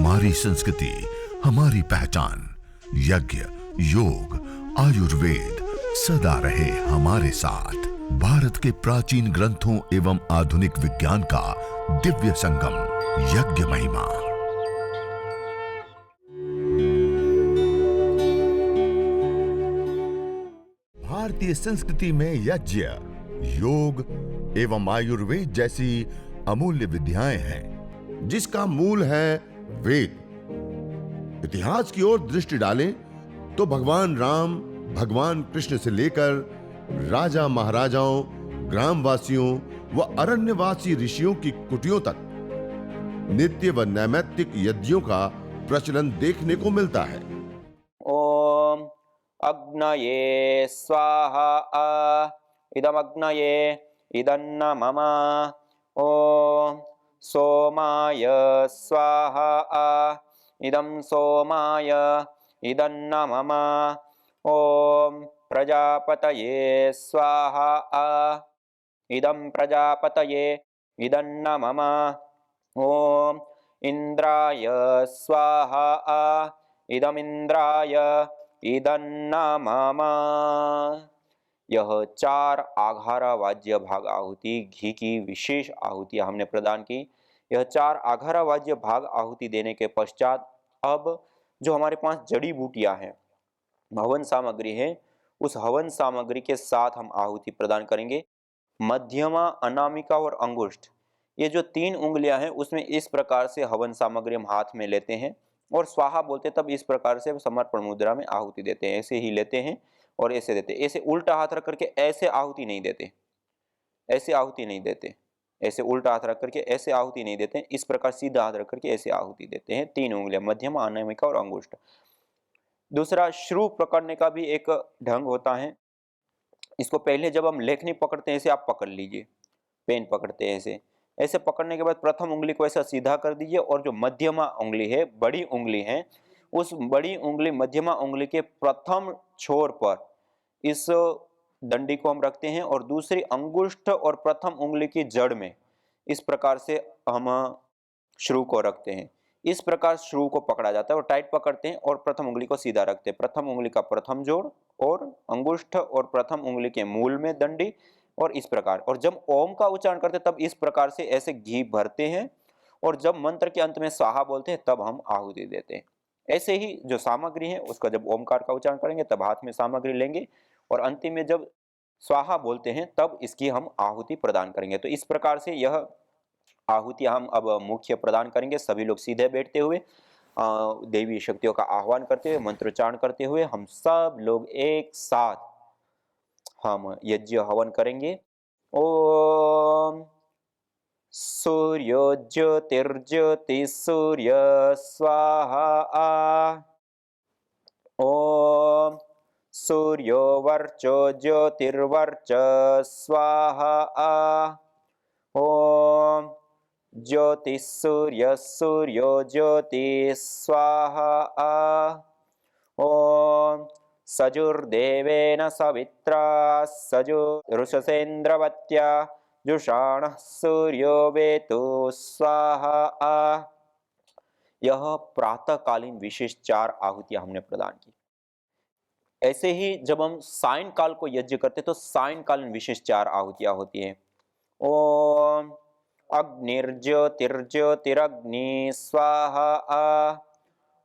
हमारी संस्कृति, हमारी पहचान। यज्ञ, योग, आयुर्वेद सदा रहे हमारे साथ। भारत के प्राचीन ग्रंथों एवं आधुनिक विज्ञान का दिव्य संगम, यज्ञ महिमा। भारतीय संस्कृति में यज्ञ, योग एवं आयुर्वेद जैसी अमूल्य विद्याएं हैं, जिसका मूल है वेद। इतिहास की ओर दृष्टि डालें तो भगवान राम, भगवान कृष्ण से लेकर राजा महाराजाओं, ग्रामवासियों व अरण्यवासी ऋषियों की कुटियों तक नित्य व नैमित्तिक यज्ञों का प्रचलन देखने को मिलता है। ओम अग्नये स्वाहा इदमग्नये इदन्न मम। ओम सोमाय स्वाहा इदं सोमाय इदन्न मम। ओम प्रजापतये स्वाहा इदं प्रजापतये इदन्न मम। ओम इंद्राय स्वाहा इदमिंद्राय इदन्न मम। यह 4 आघारा वाज्य भाग आहुति, घी की विशेष आहुतियां हमने प्रदान की। यह 4 आघारा वाज्य भाग आहुति देने के पश्चात अब जो हमारे पास जड़ी बूटियां हैं, हवन सामग्री है, उस हवन सामग्री के साथ हम आहुति प्रदान करेंगे। मध्यमा, अनामिका और अंगुष्ठ, ये जो 3 उंगलियां हैं, उसमें इस प्रकार से हवन सामग्री हम हाथ में लेते हैं और स्वाहा बोलते तब इस प्रकार से समर्पण मुद्रा में आहुति देते हैं। ऐसे ही लेते हैं और ऐसे देते हैं। ऐसे उल्टा हाथ रख करके ऐसे आहुति नहीं देते, ऐसे आहुति नहीं देते, ऐसे उल्टा हाथ रख करके ऐसे आहुति नहीं देते। इस प्रकार सीधा हाथ रख करके ऐसे आहुति देते हैं। 3 उंगलियां, मध्यमा, अनामिका और अंगुष्ठ। दूसरा, श्रु पकड़ने का भी एक ढंग होता है। इसको पहले जब हम लेखनी पकड़ते हैं, ऐसे आप पकड़ लीजिए, पेन पकड़ते हैं ऐसे। ऐसे पकड़ने के बाद प्रथम उंगली को ऐसा सीधा कर दीजिए और जो मध्यमा उंगली है, बड़ी उंगली है, उस बड़ी उंगली मध्यमा उंगली के प्रथम छोर पर इस डंडी को हम रखते हैं और दूसरी अंगुष्ठ और प्रथम उंगली की जड़ में इस प्रकार से हम श्रु को रखते हैं। इस प्रकार श्रु को पकड़ा जाता है और टाइट पकड़ते हैं और प्रथम उंगली को सीधा रखते हैं। प्रथम उंगली का प्रथम जोड़ और अंगुष्ठ और प्रथम उंगली के मूल में दंडी, और इस प्रकार। और जब ओम का उच्चारण करते हैं तब इस प्रकार से ऐसे घी भरते हैं और जब मंत्र के अंत में स्वाहा बोलते हैं तब हम आहुति देते हैं। ऐसे ही जो सामग्री है उसका जब ओमकार का उच्चारण करेंगे तब हाथ में सामग्री लेंगे और अंतिम में जब स्वाहा बोलते हैं तब इसकी हम आहुति प्रदान करेंगे। तो इस प्रकार से यह आहुति हम अब मुख्य प्रदान करेंगे। सभी लोग सीधे बैठते हुए देवी शक्तियों का आह्वान करते हुए, मंत्रोच्चारण करते हुए हम सब लोग एक साथ हम यज्ञ हवन करेंगे। ओम सूर्यो ज्योतिर्ज्योति सूर्य स्वाहा। ओम सूर्यो वर्चो ज्योतिर्वर्च स्वाहा। ओम ज्योति सूर्य सूर्यो ज्योति स्वाहा। ओम सजुर्देवेन सवित्रा सजुरुषसेन्द्रवत्या जुषाणः सूर्यो वेतु स्वाहा। यह प्रातःकालीन विशेष 4 आहुतियां हमने प्रदान की। ऐसे ही जब हम सायंकाल को यज्ञ करते तो सायंकालीन विशेष 4 आहुतियां होती हैं। ओम अग्निर्ज्योतिर्ज्योतिरग्नि स्वाहा।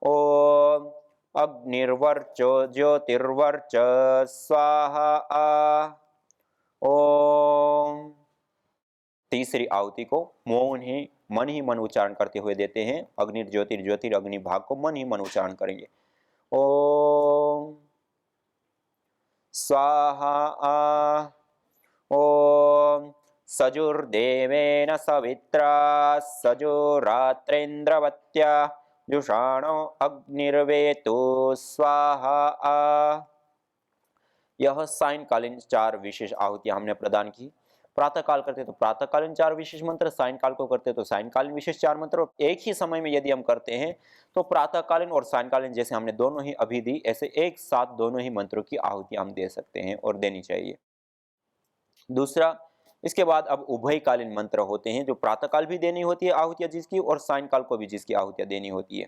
ओम अग्निर्वर्चो ज्योतिर्वर्च स्वाहा। ओम तीसरी आहुति को मन ही मन उच्चारण करते हुए देते हैं। अग्निर्ज्योतिर्ज्योतिर अग्नि भाग को मन ही मन उच्चारण करेंगे। ओम स्वाहा। ओम सजुर्देवेन सवित्रा सजुरात्रेन्द्रवत्या जुषाणो अग्निर्वेतु स्वाहा। यह सायंकालीन 4 विशेष आहुतियां हमने प्रदान की। प्रातःकाल करते तो प्रातःकालीन 4 विशेष मंत्र, सायंकाल को करते तो सायंकालीन विशेष 4 मंत्र, और एक ही समय में यदि हम करते हैं तो प्रातःकालीन और सायंकालीन जैसे हमने दोनों ही अभी दी, ऐसे एक साथ दोनों ही मंत्रों की आहुति हम दे सकते हैं और देनी चाहिए। दूसरा, इसके बाद अब उभयकालीन मंत्र होते हैं, जो प्रातःकाल भी देनी होती है आहुतियाँ जिसकी, और सायंकाल को भी जिसकी आहुतियाँ देनी होती है।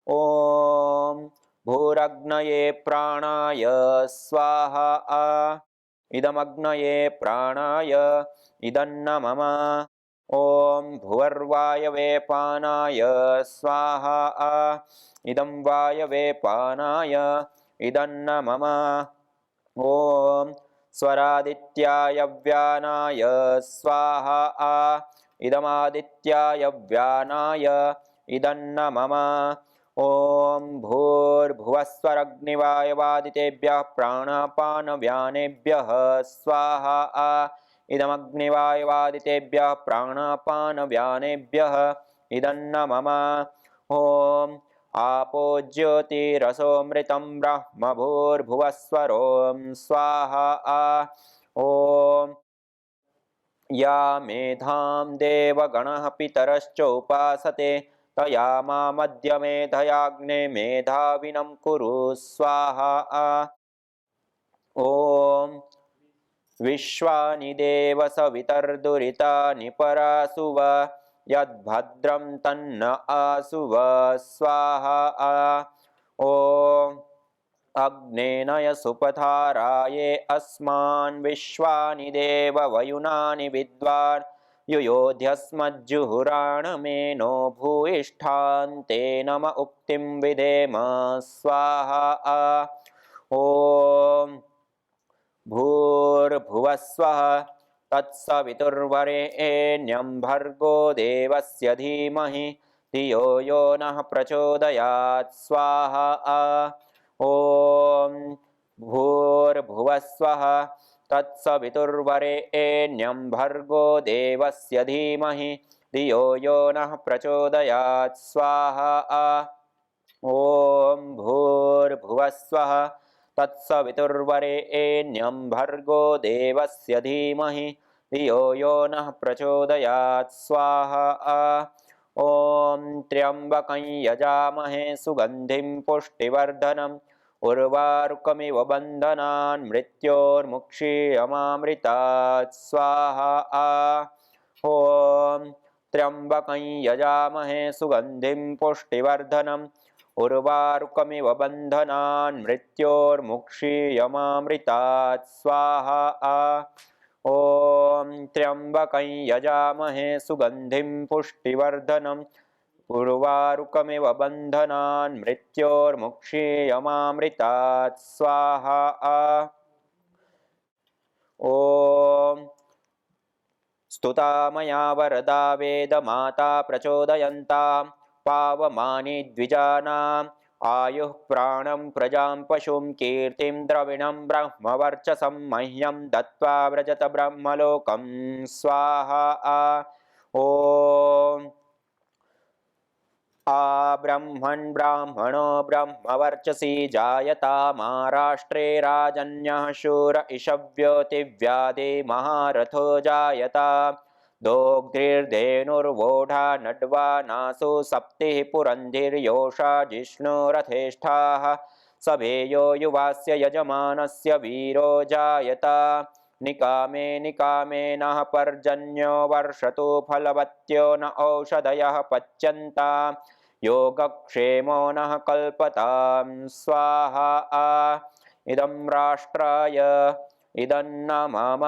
ओम भूरग्नये प्राणाय स्वाहा इदमग्नये प्राणाय इदन्न मम। ओम भुवर्वायवे पानाय स्वाहा इदं वायवे पानाय इदन्न मम। ओम स्वरादित्याय व्यानाय स्वाहा इदमादित्याय व्यानाय इदन्न मम। ओम भूर्भुवस्वरग्निवायवादितेभ्यः प्राणापानव्यानेभ्यः स्वाहा इदमग्निवायवादितेभ्यः प्राणापानव्यानेभ्यः इदन्न मम। ओम आपो ज्योतिरसोमृतं ब्रह्म भूर्भुवस्वरों स्वाहा। ओम या मेधां देवगणः पितरश्चोपासते तया मामद्य मेधयाग्ने मेधाविनं कुरु स्वाहा। ओम विश्वानि देव सवितर्दुरितानि परासुव यद्भद्रं तन्न आसुव स्वाहा। ओम अग्नेनय सुपथाराये अस्मान् विश्वानि देव वयुनानि विद्वान् युयोध्यस्मज्जुहुराणमेनो भूयिष्ठान्ते नम उक्तिं विधेम स्वाहा। ओम भूर्भुवस्वः तत्सवितुर्वरेण्यं भर्गो देवस्य धीमहि धियो यो नः प्रचोदयात् स्वाहा। ओम भूर्भुवस्वः तत्सवितुर्वरेण्यं भर्गो देवस्य धीमहि धियो यो नः प्रचोदयात् स्वाहा। ओम भूर्भुवस्वः तत्सवितुर्वरेण्यं भर्गो देवस्य धीमहि धियो यो नः प्रचोदयात् स्वाहा। ओम त्र्यंबकं यजामहे सुगंधिं पुष्टिवर्धनम् उर्वारुकमिव बन्धनान् मृत्योर्मुक्षीयमामृतात् स्वाहा। ओम त्र्यंबकं यजामहे सुगंधिं पुष्टिवर्धनम् उर्वारुकमिव बन्धनान् मृत्योर्मुक्षीयमामृतात् स्वाहा। ओम त्र्यंबकं यजामहे सुगंधिं पुष्टिवर्धनम् उर्वारुकमिव बन्धनान् मृत्योर्मुक्षीयमामृतात् स्वाहा। ओम स्तुता मया वरदा वेदमाता प्रचोदयन्तां पावमानि द्विजानाम् आयुः प्राणं प्रजां पशुं कीर्तिं द्रविणं ब्रह्मवर्चसं मह्यं दत्त्वा व्रजत ब्रह्मलोकं स्वाहा। ओम ब्रह्मन् ब्राह्मणो ब्रह्मवर्चसि जायता महाराष्ट्रे राजन्यः शूर इषव्योतिव्यादे महारथो जायता दोग्ध्रिर्धेनुर्वोढा नड्वा नासु सप्तिः पुरन्धिर्योषा जिष्णुरथेष्ठाः सभेयो युवास्य यजमानस्य वीरो जायता निकामे निकामे नः पर्जन्यो वर्षतु फलवत्यो न औषधयः पच्यन्ता योगक्षेमो नः कल्पतां स्वाहा। इदं राष्ट्राय इदन्न मम।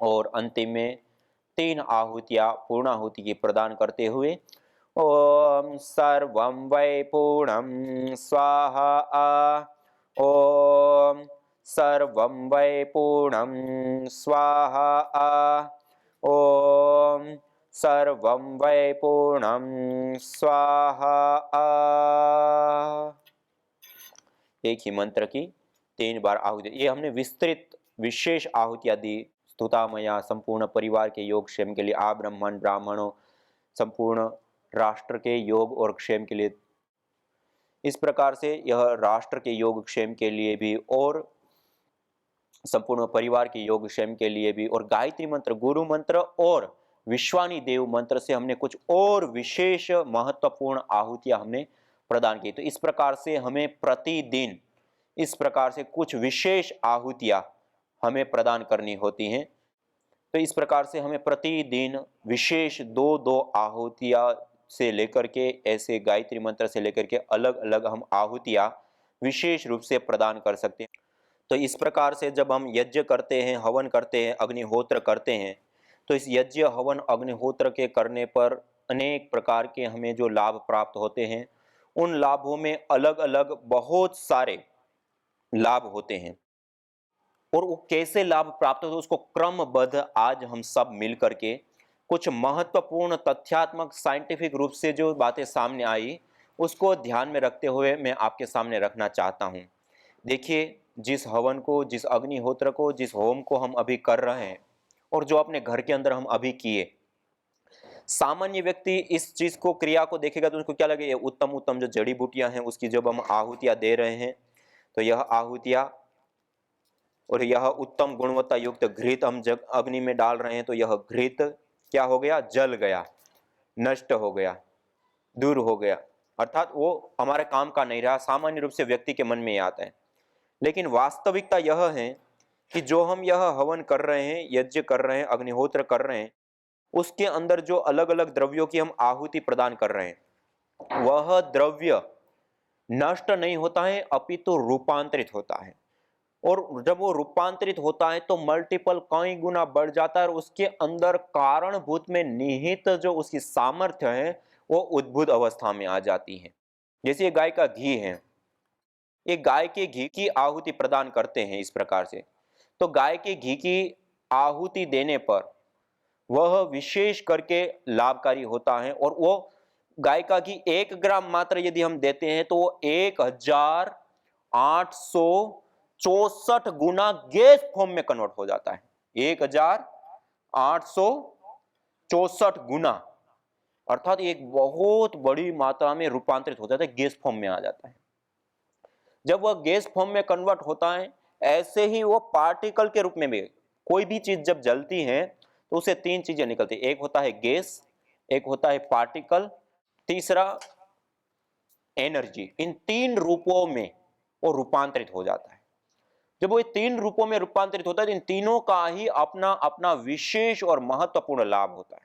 और अंतिम में 3 आहुतियां पूर्णाहुति की प्रदान करते हुए ओम सर्वं वै पूर्णं स्वाहा। ओम सर्वं वै पूर्णं स्वाहा। ओम सर्वं वै पूर्णं स्वाहा। एक ही मंत्र की 3 बार आहुति, ये हमने विस्तृत विशेष आहुतियां दी स्तुतामया संपूर्ण परिवार के योग क्षेम के लिए, आ ब्रह्मण ब्राह्मणों संपूर्ण राष्ट्र के योग और क्षेम के लिए। इस प्रकार से यह राष्ट्र के योग क्षेम के लिए भी और संपूर्ण परिवार के योग क्षेम के लिए भी, और गायत्री मंत्र, गुरु मंत्र और विश्वानी देव मंत्र से हमने कुछ और विशेष महत्वपूर्ण आहुतियां हमने प्रदान की। तो इस प्रकार से हमें प्रतिदिन इस प्रकार से कुछ विशेष आहुतियां हमें प्रदान करनी होती हैं। तो इस प्रकार से हमें प्रतिदिन विशेष दो दो आहुतियां से लेकर के, ऐसे गायत्री मंत्र से लेकर के अलग अलग हम आहुतियां विशेष रूप से प्रदान कर सकते हैं। तो इस प्रकार से जब हम यज्ञ करते हैं, हवन करते हैं, अग्निहोत्र करते हैं, तो इस यज्ञ हवन अग्निहोत्र के करने पर अनेक प्रकार के हमें जो लाभ प्राप्त होते हैं, उन लाभों में अलग अलग बहुत सारे लाभ होते हैं। और वो कैसे लाभ प्राप्त होते हैं उसको क्रमबद्ध आज हम सब मिल करके कुछ महत्वपूर्ण तथ्यात्मक साइंटिफिक रूप से जो बातें सामने आई, उसको ध्यान में रखते हुए मैं आपके सामने रखना चाहता हूँ। देखिए, जिस हवन को, जिस अग्निहोत्र को, जिस होम को हम अभी कर रहे हैं और जो अपने घर के अंदर हम अभी किए, सामान्य व्यक्ति इस चीज को, क्रिया को देखेगा तो उसको क्या लगे, ये उत्तम उत्तम जो जड़ी बूटियां हैं उसकी जब हम आहुतियां दे रहे हैं, तो यह आहुतियां और यह उत्तम गुणवत्ता युक्त घृत हम जब अग्नि में डाल रहे हैं, तो यह घृत क्या हो गया, जल गया, नष्ट हो गया, दूर हो गया, अर्थात वो हमारे काम का नहीं रहा। सामान्य रूप से व्यक्ति के मन में ये आता है, लेकिन वास्तविकता यह है कि जो हम यह हवन कर रहे हैं, यज्ञ कर रहे हैं, अग्निहोत्र कर रहे हैं, उसके अंदर जो अलग अलग द्रव्यों की हम आहुति प्रदान कर रहे हैं, वह द्रव्य नष्ट नहीं होता है, अपितु रूपांतरित होता है। और जब वो रूपांतरित होता है तो मल्टीपल कई गुना बढ़ जाता है, और उसके अंदर कारणभूत में निहित जो उसकी सामर्थ्य है वो उद्भुत अवस्था में आ जाती है। जैसे ये गाय का घी है, ये गाय के घी की आहुति प्रदान करते हैं इस प्रकार से, तो गाय के घी की आहुति देने पर वह विशेष करके लाभकारी होता है। और वो गाय का घी 1 ग्राम मात्र यदि हम देते हैं तो वो 1864 गुना गैस फॉर्म में कन्वर्ट हो जाता है। 1864 गुना, अर्थात एक बहुत बड़ी मात्रा में रूपांतरित हो जाता है, गैस फॉर्म में आ जाता है। जब वह गैस फॉर्म में कन्वर्ट होता है, ऐसे ही वो पार्टिकल के रूप में भी, कोई भी चीज जब जलती है तो उसे 3 चीजें निकलती है, एक होता है गैस, एक होता है पार्टिकल, तीसरा एनर्जी। इन 3 रूपों में वो रूपांतरित हो जाता है। जब वो 3 रूपों में रूपांतरित होता है तो इन तीनों का ही अपना अपना विशेष और महत्वपूर्ण लाभ होता है।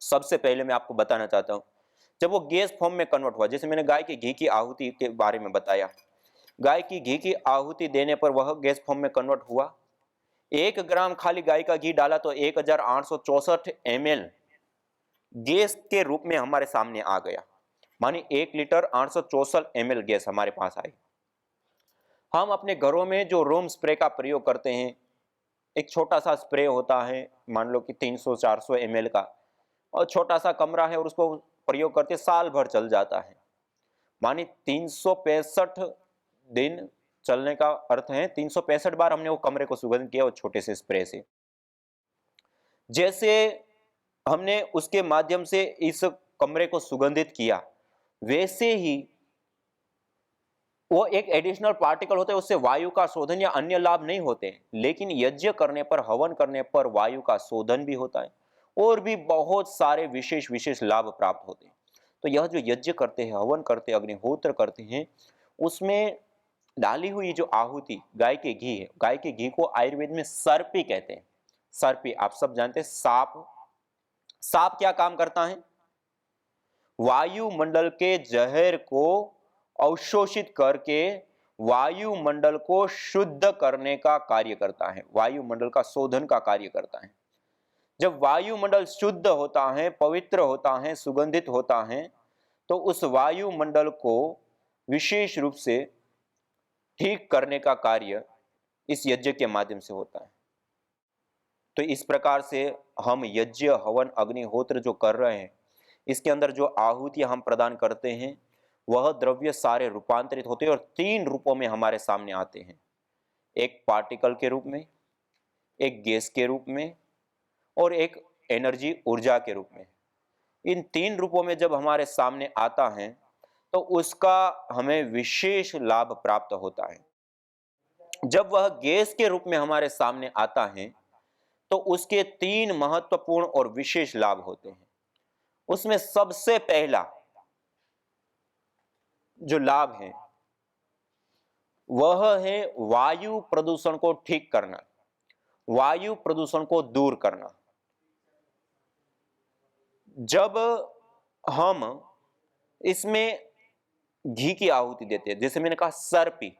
सबसे पहले मैं आपको बताना चाहता हूं, जब वो गैस फॉर्म में कन्वर्ट हुआ, जैसे मैंने गाय के घी की आहुति के बारे में बताया, गाय की घी की आहुति देने पर वह गैस फॉर्म में कन्वर्ट हुआ। 1 ग्राम खाली गाय का घी डाला तो 1864 ml गैस के रूप में हमारे सामने आ गया। मानी 1 लीटर 864 ml गैस हमारे पास आई। हम अपने घरों में जो रूम स्प्रे का प्रयोग करते हैं, एक छोटा सा स्प्रे होता है, मान लो कि 300-400 ml का, और छोटा सा कमरा है और उसको प्रयोग करते साल भर चल जाता है। मानी 365 दिन चलने का अर्थ है 365 बार हमने वो कमरे को सुगंध किया वो छोटे से स्प्रे से। जैसे हमने उसके माध्यम से इस कमरे को सुगंधित किया, वैसे ही वो एक एडिशनल पार्टिकल होता है, उससे वायु का शोधन या अन्य लाभ नहीं होते, लेकिन यज्ञ करने पर, हवन करने पर वायु का शोधन भी होता है और भी बहुत सारे विशेष विशेष लाभ प्राप्त होते हैं। तो यह जो यज्ञ करते हैं, हवन करते हैं, अग्निहोत्र करते हैं, उसमें डाली हुई जो आहुति गाय के घी है, गाय के घी को आयुर्वेद में सर्पी कहते हैं। सर्पी आप सब जानते हैं, सांप। सांप क्या काम करता है? वायुमंडल के जहर को अवशोषित करके वायुमंडल को शुद्ध करने का कार्य करता है, वायुमंडल का शोधन का कार्य करता है। जब वायुमंडल शुद्ध होता है, पवित्र होता है, सुगंधित होता है, तो उस वायुमंडल को विशेष रूप से ठीक करने का कार्य इस यज्ञ के माध्यम से होता है। तो इस प्रकार से हम यज्ञ, हवन, अग्निहोत्र जो कर रहे हैं, इसके अंदर जो आहुति हम प्रदान करते हैं, वह द्रव्य सारे रूपांतरित होते हैं और 3 रूपों में हमारे सामने आते हैं। एक पार्टिकल के रूप में, एक गैस के रूप में और एक एनर्जी, ऊर्जा के रूप में। इन 3 रूपों में जब हमारे सामने आता है तो उसका हमें विशेष लाभ प्राप्त होता है। जब वह गैस के रूप में हमारे सामने आता है तो उसके 3 महत्वपूर्ण और विशेष लाभ होते हैं। उसमें सबसे पहला जो लाभ है वह है वायु प्रदूषण को ठीक करना। वायु प्रदूषण को दूर करना। जब हम इसमें घी की आहुति देते हैं, जैसे मैंने कहा सर्पी,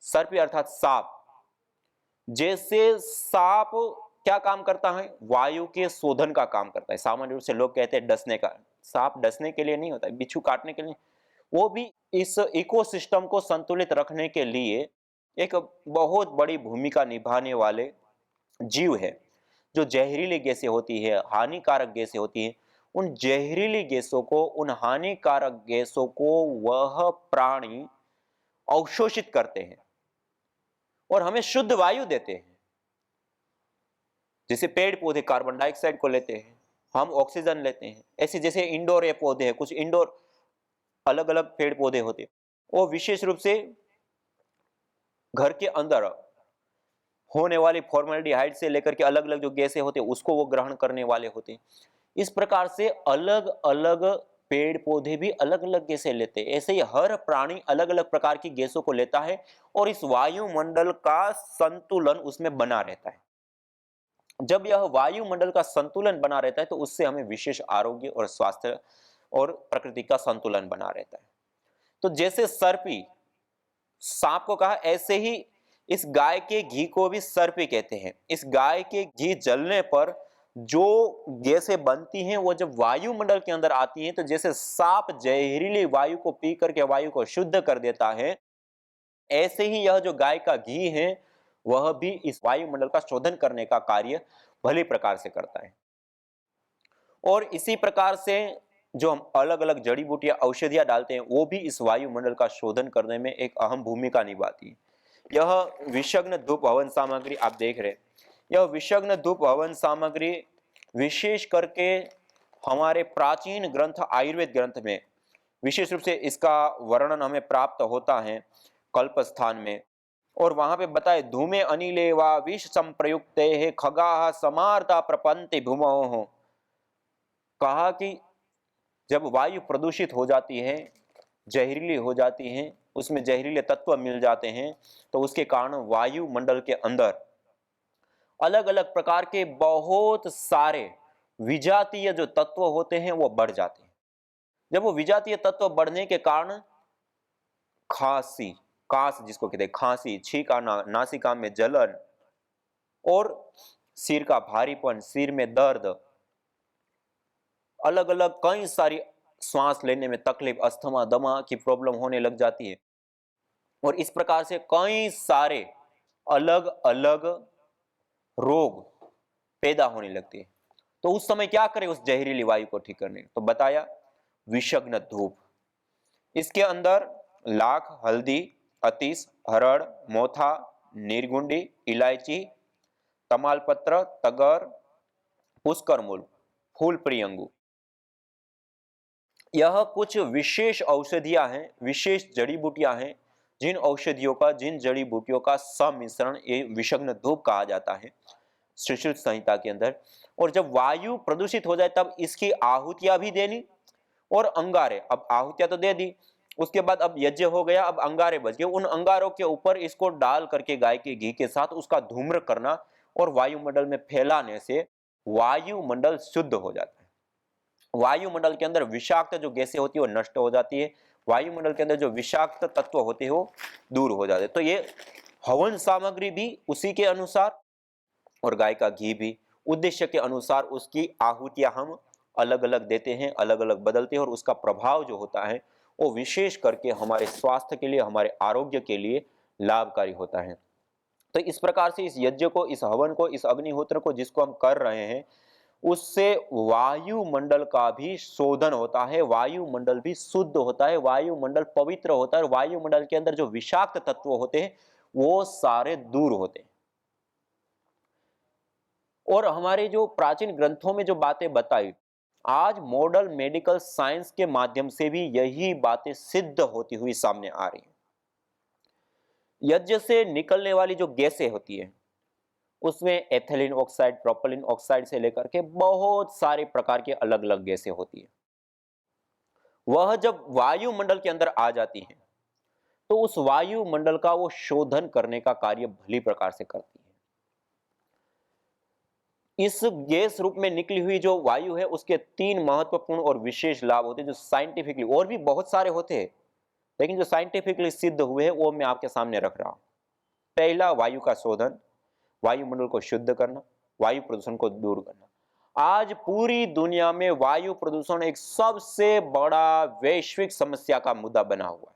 सर्पी अर्थात सांप, जैसे सांप क्या काम करता है, वायु के शोधन का काम करता है। सामान्य रूप से लोग कहते हैं डसने का, सांप डसने के लिए नहीं होता है, बिच्छू काटने के लिए, वो भी इस इकोसिस्टम को संतुलित रखने के लिए एक बहुत बड़ी भूमिका निभाने वाले जीव है। जो जहरीली गैसें होती है, हानिकारक गैसें होती हैं, उन जहरीली गैसों को, उन हानिकारक गैसों को वह प्राणी अवशोषित करते हैं और हमें शुद्ध वायु देते हैं। जैसे पेड़ पौधे कार्बन डाइऑक्साइड को लेते हैं, हम ऑक्सीजन लेते हैं। ऐसे जैसे इंडोर ये पौधे हैं, कुछ इंडोर अलग अलग पेड़ पौधे होते हैं, वो विशेष रूप से घर के अंदर होने वाली फॉर्मल्डिहाइड से लेकर के अलग अलग जो गैसें होते हैं उसको वो ग्रहण करने वाले होते हैं। इस प्रकार से अलग अलग पेड़ पौधे भी अलग अलग गैसें लेते हैं। ऐसे ही हर प्राणी अलग अलग प्रकार की गैसों को लेता है और इस वायुमंडल का संतुलन उसमें बना रहता है। जब यह वायुमंडल का संतुलन बना रहता है तो उससे हमें विशेष आरोग्य और स्वास्थ्य और प्रकृति का संतुलन बना रहता है। तो जैसे सर्पी सांप को कहा, ऐसे ही इस गाय के घी को भी सर्पी कहते हैं। इस गाय के घी जलने पर जो गैसें बनती हैं वो जब वायुमंडल के अंदर आती हैं, तो जैसे सांप जहरीली वायु को पी करके वायु को शुद्ध कर देता है, ऐसे ही यह जो गाय का घी है वह भी इस वायुमंडल का शोधन करने का कार्य भली प्रकार से करता है। और इसी प्रकार से जो हम अलग अलग जड़ी बूटियां औषधियां डालते हैं वो भी इस वायुमंडल का शोधन करने में एक अहम भूमिका निभाती है। यह विषग्न धूप हवन सामग्री आप देख रहे हैं, यह विषग्न धूप हवन सामग्री विशेष करके हमारे प्राचीन ग्रंथ आयुर्वेद ग्रंथ में विशेष रूप से इसका वर्णन हमें प्राप्त होता है कल्प स्थान में। और वहां पे बताए, धूमे अनिले वा विष संप्रयुक्ते है खगाः समार्ता प्रपंति भूमौ। कहा कि जब वायु प्रदूषित हो जाती है, जहरीली हो जाती है, उसमें जहरीले तत्व मिल जाते हैं, तो उसके कारण वायुमंडल के अंदर अलग अलग प्रकार के बहुत सारे विजातीय जो तत्व होते हैं वो बढ़ जाते हैं। जब वो विजातीय तत्व बढ़ने के कारण खांसी, कास जिसको कहते हैं, खांसी, छींक आना, नासिका में जलन और सिर का भारीपन, सिर में दर्द, अलग अलग कई सारी श्वास लेने में तकलीफ, अस्थमा, दमा की प्रॉब्लम होने लग जाती है। और इस प्रकार से कई सारे अलग अलग रोग पैदा होने लगते हैं। तो उस समय क्या करें उस जहरीली वायु को ठीक करने? तो बताया विषग्न धूप। इसके अंदर लाख, हल्दी, अतीस, हरड़, मोथा, नीरगुंडी, इलायची, तमालपत्र, तगर, पुष्करमूल, फूल प्रियंगु, यह कुछ विशेष औषधियां हैं, विशेष जड़ी बूटियां हैं, जिन औषधियों का, जिन जड़ी बूटियों का सम्मिश्रण ये विषग्न धूप कहा जाता है श्रीश्रुत संहिता के अंदर। और जब वायु प्रदूषित हो जाए तब इसकी आहुतियां भी देनी और अंगारे, अब आहुतियां तो दे दी, उसके बाद अब यज्ञ हो गया, अब अंगारे बच गए, उन अंगारों के ऊपर इसको डाल करके गाय के घी के साथ उसका धूम्र करना और वायुमंडल में फैलाने से वायुमंडल शुद्ध हो जाता है। वायुमंडल के अंदर विषाक्त जो गैसें होती है वो नष्ट हो जाती है, वायुमंडल के अंदर जो विषाक्त तत्व होते हैं वो दूर हो जाते हैं। तो ये हवन सामग्री भी उसी के अनुसार और गाय का घी भी उद्देश्य के अनुसार उसकी आहुतियां हम अलग अलग देते हैं, अलग अलग बदलते हैं और उसका प्रभाव जो होता है वो विशेष करके हमारे स्वास्थ्य के लिए, हमारे आरोग्य के लिए लाभकारी होता है। तो इस प्रकार से इस यज्ञ को, इस हवन को, इस अग्निहोत्र को जिसको हम कर रहे हैं उससे वायुमंडल का भी शोधन होता है, वायुमंडल भी शुद्ध होता है, वायुमंडल पवित्र होता है और वायुमंडल के अंदर जो विषाक्त तत्व होते हैं वो सारे दूर होते हैं। और हमारे जो प्राचीन ग्रंथों में जो बातें बताई, आज मॉडर्न मेडिकल साइंस के माध्यम से भी यही बातें सिद्ध होती हुई सामने आ रही हैं। यज्ञ से निकलने वाली जो गैसें होती है उसमें एथिलीन ऑक्साइड, प्रोपिलीन ऑक्साइड से लेकर के बहुत सारे प्रकार के अलग अलग गैसें होती है। वह जब वायुमंडल के अंदर आ जाती है तो उस वायुमंडल का वो शोधन करने का कार्य भली प्रकार से करती है। इस गैस रूप में निकली हुई जो वायु है उसके 3 महत्वपूर्ण और विशेष लाभ होते हैं जो साइंटिफिकली, और भी बहुत सारे होते हैं, लेकिन जो साइंटिफिकली सिद्ध हुए हैं वो मैं आपके सामने रख रहा हूं। पहला, वायु का शोधन, वायुमंडल को शुद्ध करना, वायु प्रदूषण को दूर करना। आज पूरी दुनिया में वायु प्रदूषण एक सबसे बड़ा वैश्विक समस्या का मुद्दा बना हुआ है।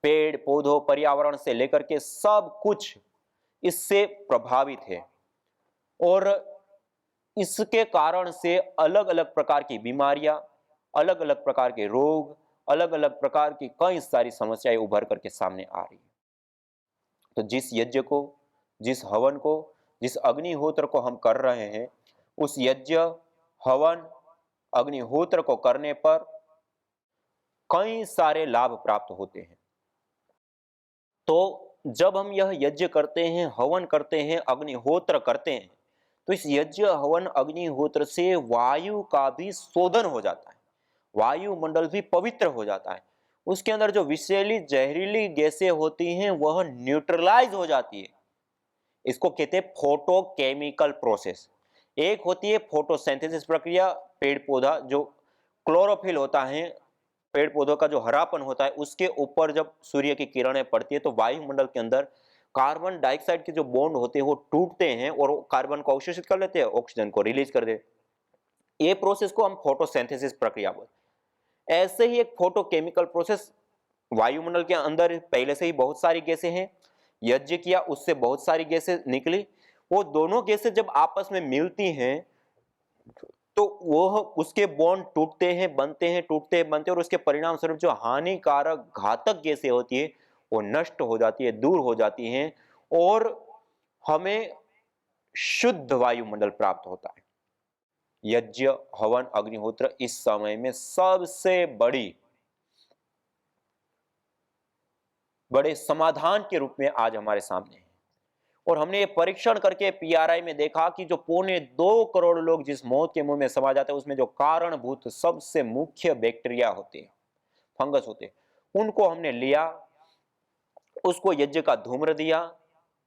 पेड़ पौधों, पर्यावरण से लेकर के सब कुछ इससे प्रभावित है, और इसके कारण से अलग अलग प्रकार की बीमारियां, अलग अलग प्रकार के रोग, अलग अलग प्रकार की कई सारी समस्याएं उभर करके सामने आ रही है। तो जिस यज्ञ को, जिस हवन को, जिस अग्निहोत्र को हम कर रहे हैं, उस यज्ञ, हवन, अग्निहोत्र को करने पर कई सारे लाभ प्राप्त होते हैं। तो जब हम यह यज्ञ करते हैं, हवन करते हैं, अग्निहोत्र करते हैं, तो इस यज्ञ, हवन, अग्निहोत्र से वायु का भी शोधन हो जाता है, वायुमंडल भी पवित्र हो जाता है। उसके अंदर जो विषैली जहरीली गैसें होती हैं वह न्यूट्रलाइज हो जाती है। इसको कहते हैं फोटोकेमिकल प्रोसेस। एक होती है फोटोसिंथेसिस प्रक्रिया, पेड़ पौधा जो क्लोरोफिल होता है, पेड़ पौधों का जो हरापन होता है उसके ऊपर जब सूर्य की किरणें पड़ती है तो वायुमंडल के अंदर कार्बन डाइऑक्साइड के जो बॉन्ड होते हैं वो टूटते हैं और वो कार्बन को अवशोषित कर लेते हैं, ऑक्सीजन को रिलीज कर देते हैं। ये प्रोसेस को हम फोटोसिंथेसिस प्रक्रिया बोलते हैं। ऐसे ही एक फोटोकेमिकल प्रोसेस, वायुमंडल के अंदर पहले से ही बहुत सारी गैसें हैं, यज्ञ किया उससे बहुत सारी गैसें निकली, वो दोनों गैसें जब आपस में मिलती हैं तो वह उसके बॉन्ड टूटते हैं, बनते हैं, टूटते हैं, बनते हैं, और उसके परिणाम स्वरूप जो हानिकारक घातक गैसें होती है वो नष्ट हो जाती है, दूर हो जाती हैं, और हमें शुद्ध वायुमंडल प्राप्त होता है। यज्ञ, हवन, अग्निहोत्र इस समय में सबसे बड़े समाधान के रूप में आज हमारे सामने है। और हमने ये परीक्षण करके पीआरआई में देखा कि जो 2.25 करोड़ लोग जिस मौत के मुंह में समा जाते हैं उसमें जो कारणभूत सबसे मुख्य बैक्टीरिया होते हैं, फंगस होते हैं, उनको हमने लिया, उसको यज्ञ का धूम्र दिया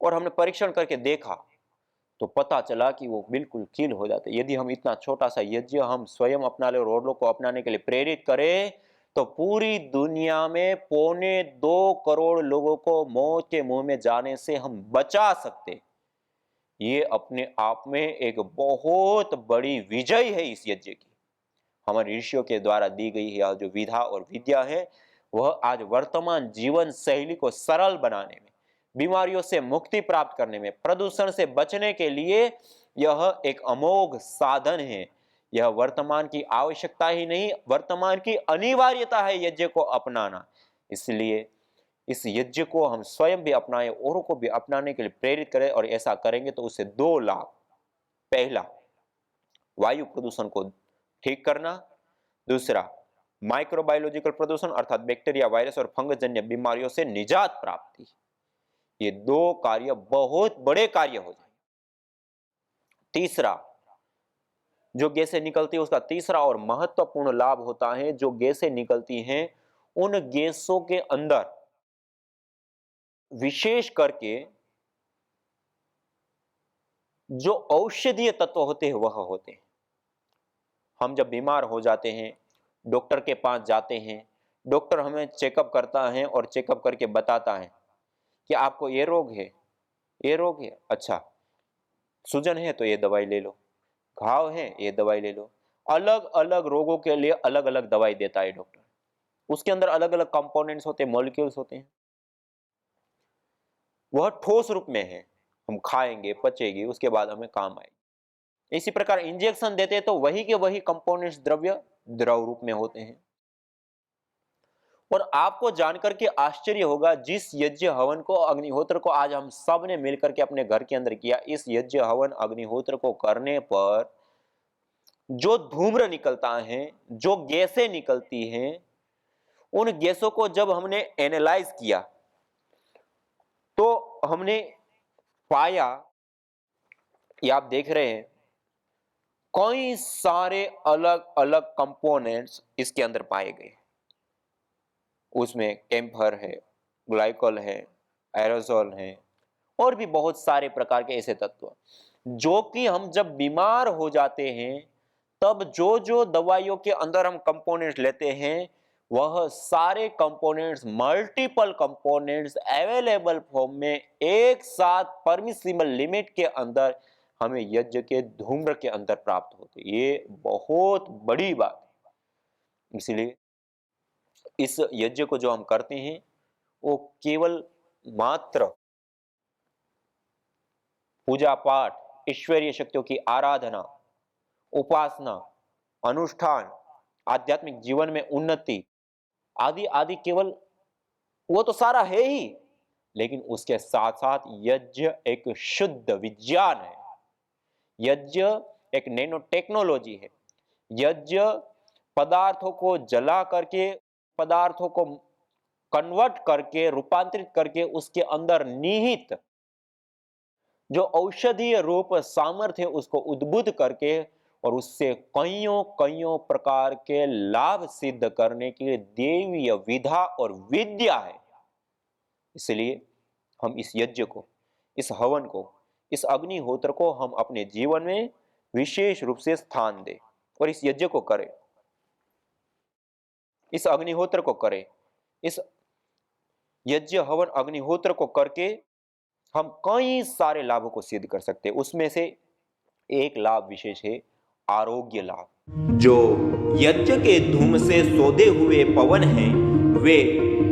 और हमने परीक्षण करके देखा तो पता चला कि वो बिल्कुल किल हो जाते। यदि हम इतना छोटा सा यज्ञ हम स्वयं अपना ले और लोगों को अपनाने के लिए प्रेरित करें तो पूरी दुनिया में 2.25 करोड़ लोगों को मौत के मुंह में जाने से हम बचा सकते। ये अपने आप में एक बहुत बड़ी विजय है इस यज्ञ की। हमारे ऋषियों के द्वारा दी गई यह जो विधा और विद्या है वह आज वर्तमान जीवन शैली को सरल बनाने में, बीमारियों से मुक्ति प्राप्त करने में, प्रदूषण से बचने के लिए यह एक अमोघ साधन है। यह वर्तमान की आवश्यकता ही नहीं, वर्तमान की अनिवार्यता है यज्ञ को अपनाना। इसलिए इस यज्ञ को हम स्वयं भी अपनाएं, औरों को भी अपनाने के लिए प्रेरित करें, और ऐसा करेंगे तो उससे 2 लाभ। पहला, वायु प्रदूषण को ठीक करना। दूसरा, माइक्रोबायोलॉजिकल प्रदूषण अर्थात बैक्टीरिया, वायरस और फंगस जन्य बीमारियों से निजात प्राप्ति। ये 2 कार्य बहुत बड़े कार्य हो जाए। तीसरा, जो गैसें निकलती है उसका तीसरा और महत्वपूर्ण लाभ होता है, जो गैसें निकलती हैं उन गैसों के अंदर विशेष करके जो औषधीय तत्व होते हैं वह होते हैं। हम जब बीमार हो जाते हैं, डॉक्टर के पास जाते हैं, डॉक्टर हमें चेकअप करता है और चेकअप करके बताता है कि आपको ये रोग है, ये रोग है, अच्छा, सूजन है तो ये दवाई ले लो, घाव है ये दवाई ले लो। अलग अलग रोगों के लिए अलग अलग दवाई देता है डॉक्टर। उसके अंदर अलग अलग कंपोनेंट्स होते हैं, मॉलिक्यूल्स होते हैं, वह ठोस रूप में है, हम खाएंगे, पचेगी, उसके बाद हमें काम आएगी। इसी प्रकार इंजेक्शन देते हैं तो वही के वही कंपोनेंट्स द्रव्य द्रव रूप में होते हैं। और आपको जानकर के आश्चर्य होगा, जिस यज्ञ हवन को, अग्निहोत्र को आज हम सब ने मिलकर के अपने घर के अंदर किया, इस यज्ञ हवन अग्निहोत्र को करने पर जो धूम्र निकलता है, जो गैसें निकलती हैं, उन गैसों को जब हमने एनालाइज किया तो हमने पाया, ये आप देख रहे हैं, कई सारे अलग अलग कंपोनेंट्स इसके अंदर पाए गए। उसमें कैम्फर है, ग्लाइकॉल है, एरोसोल है, और भी बहुत सारे प्रकार के ऐसे तत्व। जो कि हम जब बीमार हो जाते हैं तब जो जो दवाइयों के अंदर हम कंपोनेंट्स लेते हैं वह सारे components, multiple components available form में एक साथ परमिसिबल लिमिट के अंदर हमें यज्ञ के धूम्र के अंदर प्राप्त होते हैं। ये बहुत बड़ी बात है। इसलिए इस यज्ञ को जो हम करते हैं वो केवल मात्र पूजा पाठ, ईश्वरीय शक्तियों की आराधना, उपासना, अनुष्ठान, आध्यात्मिक जीवन में उन्नति आदि आदि केवल वो तो सारा है ही, लेकिन उसके साथ साथ यज्ञ एक शुद्ध विज्ञान है। यज्ञ एक नैनो टेक्नोलॉजी है। यज्ञ पदार्थों को जला करके, पदार्थों को कन्वर्ट करके, रूपांतरित करके उसके अंदर निहित जो औषधीय रूप सामर्थ्य उसको उद्बुद्ध करके और उससे कईयों कईयों प्रकार के लाभ सिद्ध करने की दैवीय विधा और विद्या है। इसलिए हम इस यज्ञ को, इस हवन को, इस अग्निहोत्र को हम अपने जीवन में विशेष रूप से स्थान दें और इस यज्ञ को करें, इस अग्निहोत्र को करें। इस यज्ञ हवन अग्निहोत्र को करके हम कई सारे लाभों को सिद्ध कर सकते हैं। उसमें से एक लाभ विशेष है आरोग्य लाभ। जो यज्ञ के धूम से सौदे हुए पवन हैं, वे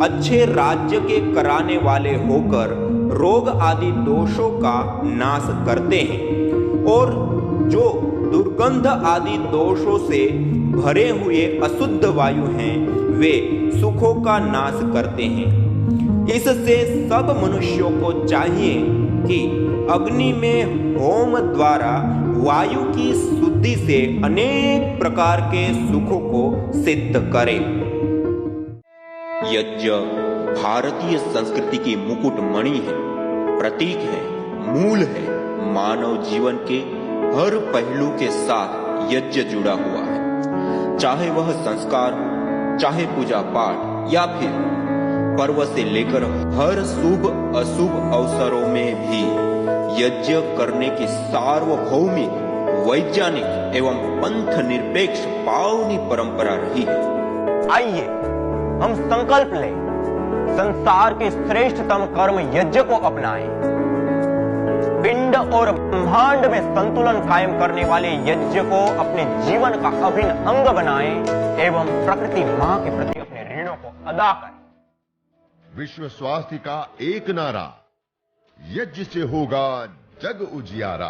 अच्छे राज्य के कराने वाले होकर रोग आदि दोषों का नाश करते हैं और जो दुर्गंध आदि दोषों से भरे हुए अशुद्ध वायु हैं, वे सुखों का नाश करते हैं। इससे सब मनुष्यों को चाहिए कि अग्नि में होम द्वारा वायु की शुद्धि से अनेक प्रकार के सुखों को सिद्ध करें। यज्ञ भारतीय संस्कृति की मुकुट मणि है, प्रतीक है, मूल है। मानव जीवन के हर पहलू के साथ यज्ञ जुड़ा हुआ है, चाहे वह संस्कार हो, चाहे पूजा पाठ या फिर पर्व से लेकर हर शुभ अशुभ अवसरों में भी यज्ञ करने की सार्वभौमिक, वैज्ञानिक एवं पंथ निरपेक्ष पावनी परंपरा रही है। आइए हम संकल्प लें, संसार के श्रेष्ठतम कर्म यज्ञ को अपनाएं। पिंड और ब्रह्मांड में संतुलन कायम करने वाले यज्ञ को अपने जीवन का अभिन्न अंग बनाएं एवं प्रकृति मां के प्रति अपने ऋणों को अदा करें। विश्व स्वास्थ्य का एक नारा, यज्ञ से होगा जग उजियारा।